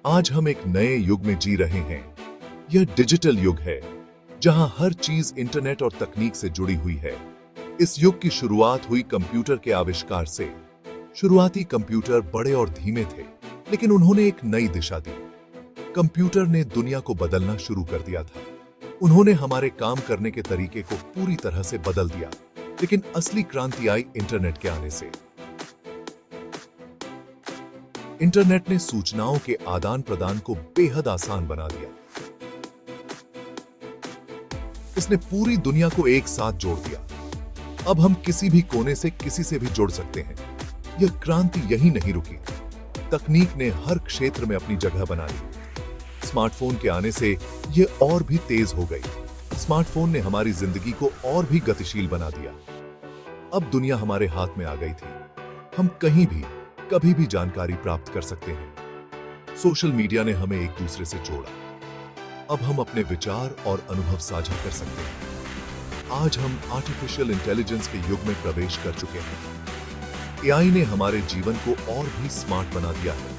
आज हम एक नए युग में जी रहे हैं। यह डिजिटल युग है, जहां हर चीज इंटरनेट और तकनीक से जुड़ी हुई है। इस युग की शुरुआत हुई कंप्यूटर के आविष्कार से। शुरुआती कंप्यूटर बड़े और धीमे थे, लेकिन उन्होंने एक नई दिशा दी। कंप्यूटर ने दुनिया को बदलना शुरू कर दिया था। उन्होंने हमारे काम करने के तरीके को पूरी तरह से बदल दिया। लेकिन असली क्रांति आई इंटरनेट के आने से। इंटरनेट ने सूचनाओं के आदान प्रदान को बेहद आसान बना दिया। इसने पूरी दुनिया को एक साथ जोड़ दिया। अब हम किसी भी कोने से किसी से भी जुड़ सकते हैं। यह क्रांति यहीं नहीं रुकी। तकनीक ने हर क्षेत्र में अपनी जगह बना ली। स्मार्टफोन के आने से यह और भी तेज हो गई। स्मार्टफोन ने हमारी जिंदगी को और भी गतिशील बना दिया। अब दुनिया हमारे हाथ में आ गई थी। हम कहीं भी कभी भी जानकारी प्राप्त कर सकते हैं। सोशल मीडिया ने हमें एक दूसरे से जोड़ा। अब हम अपने विचार और अनुभव साझा कर सकते हैं। आज हम आर्टिफिशियल इंटेलिजेंस के युग में प्रवेश कर चुके हैं। एआई ने हमारे जीवन को और भी स्मार्ट बना दिया है।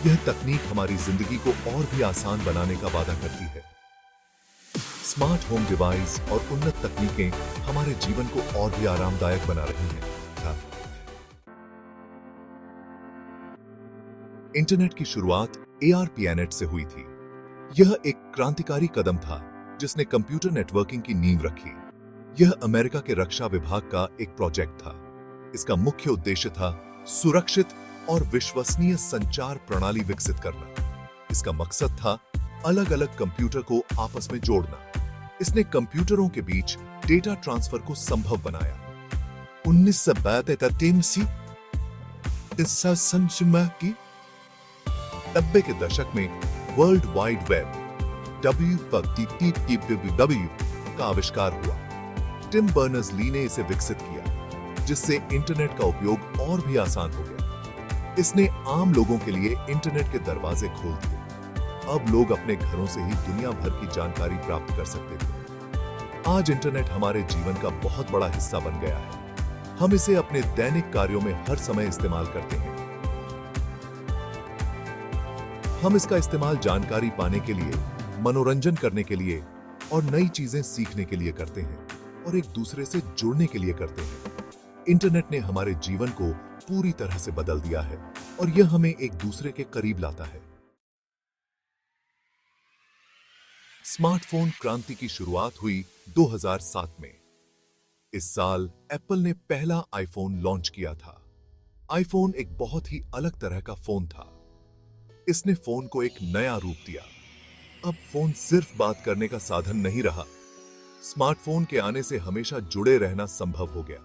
यह तकनीक हमारी जिंदगी को और भी आसान बनाने का वादा करती है। स्मार्ट होम डिवाइस और उन्नत तकनीकें हमारे जीवन को और भी आरामदायक बना रही हैं। इंटरनेट की शुरुआत ARPANET से हुई थी। यह एक क्रांतिकारी कदम था जिसने कंप्यूटर नेटवर्किंग की नींव रखी। यह अमेरिका के रक्षा विभाग का एक प्रोजेक्ट था। इसका मुख्य उद्देश्य था सुरक्षित और विश्वसनीय संचार प्रणाली विकसित करना। इसका मकसद था अलग-अलग कंप्यूटर को आपस में जोड़ना। इसने कंप्यूटरों के बीच डेटा ट्रांसफर को संभव बनाया। 1992 90 के दशक में वर्ल्ड वाइड वेब WWW का आविष्कार हुआ। टिम बर्नर्स-ली ने इसे विकसित किया, जिससे इंटरनेट का उपयोग और भी आसान हो गया। इसने आम लोगों के लिए इंटरनेट के दरवाजे खोल दिए। अब लोग अपने घरों से ही दुनिया भर की जानकारी प्राप्त कर सकते थे। आज इंटरनेट हमारे जीवन का बहुत बड़ा हिस्सा बन गया है। हम इसे अपने दैनिक कार्यों में हर समय इस्तेमाल करते हैं। हम इसका इस्तेमाल जानकारी पाने के लिए, मनोरंजन करने के लिए और नई चीजें सीखने के लिए करते हैं और एक दूसरे से जुड़ने के लिए करते हैं। इंटरनेट ने हमारे जीवन को पूरी तरह से बदल दिया है और यह हमें एक दूसरे के करीब लाता है। स्मार्टफोन क्रांति की शुरुआत हुई 2007 में। इस साल एप्पल ने पहला आईफोन लॉन्च किया था। आईफोन एक बहुत ही अलग तरह का फोन था। इसने फोन को एक नया रूप दिया। अब फोन सिर्फ बात करने का साधन नहीं रहा। स्मार्टफोन के आने से हमेशा जुड़े रहना संभव हो गया।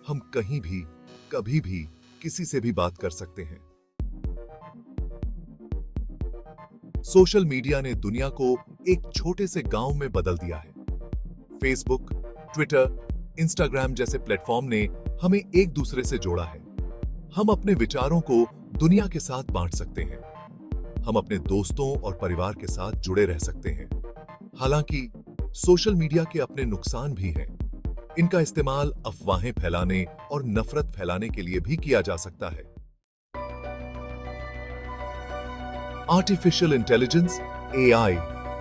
हम कहीं भी, कभी भी, किसी से भी बात कर सकते हैं। सोशल मीडिया ने दुनिया को एक छोटे से गांव में बदल दिया है। फेसबुक, ट्विटर, इंस्टाग्राम जैसे प्लेटफॉर्म ने हमें एक दूसरे से जोड़ा है। हम अपने विचारों को दुनिया के साथ बांट सकते हैं। हम अपने दोस्तों और परिवार के साथ जुड़े रह सकते हैं। हालांकि सोशल मीडिया के अपने नुकसान भी हैं। इनका इस्तेमाल अफवाहें फैलाने और नफरत फैलाने के लिए भी किया जा सकता है। आर्टिफिशियल इंटेलिजेंस AI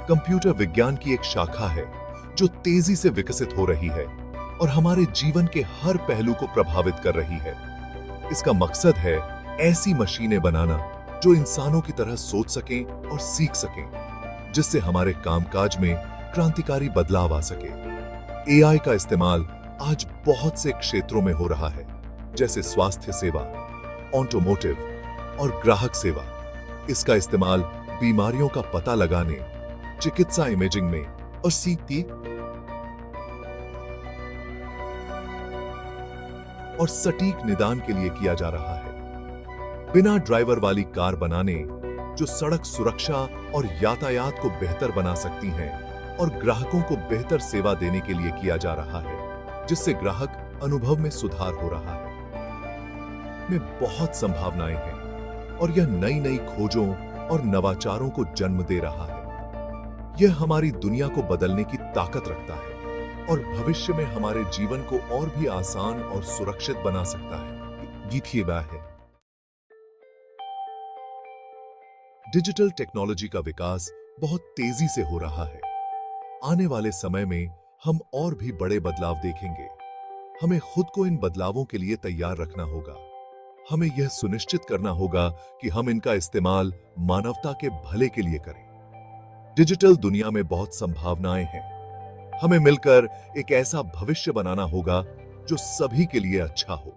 कंप्यूटर विज्ञान की एक शाखा है जो तेजी से विकसित हो रही है और हमारे जीवन के हर पहलू को प्रभावित कर रही है। इसका मकसद है ऐसी मशीनें बनाना जो इंसानों की तरह सोच सकें और सीख सकें, जिससे हमारे कामकाज में क्रांतिकारी बदलाव आ सके। AI का इस्तेमाल आज बहुत से क्षेत्रों में हो रहा है, जैसे स्वास्थ्य सेवा, ऑटोमोटिव और ग्राहक सेवा। इसका इस्तेमाल बीमारियों का पता लगाने, चिकित्सा इमेजिंग में और सटीक निदान के लिए किया जा रहा है। बिना ड्राइवर वाली कार बनाने, जो सड़क सुरक्षा और यातायात को बेहतर बना सकती हैं और ग्राहकों को बेहतर सेवा देने के लिए किया जा रहा है, जिससे ग्राहक अनुभव में सुधार हो रहा है। में बहुत संभावनाएं हैं और यह नई नई खोजों और नवाचारों को जन्म दे रहा है। यह हमारी दुनिया को बदलने की ताकत रखता है और भविष्य में हमारे जीवन को और भी आसान और सुरक्षित बना सकता है। गीत ये है डिजिटल टेक्नोलॉजी का विकास बहुत तेजी से हो रहा है। आने वाले समय में हम और भी बड़े बदलाव देखेंगे। हमें खुद को इन बदलावों के लिए तैयार रखना होगा। हमें यह सुनिश्चित करना होगा कि हम इनका इस्तेमाल मानवता के भले के लिए करें। डिजिटल दुनिया में बहुत संभावनाएं हैं। हमें मिलकर एक ऐसा भविष्य बनाना होगा जो सभी के लिए अच्छा हो।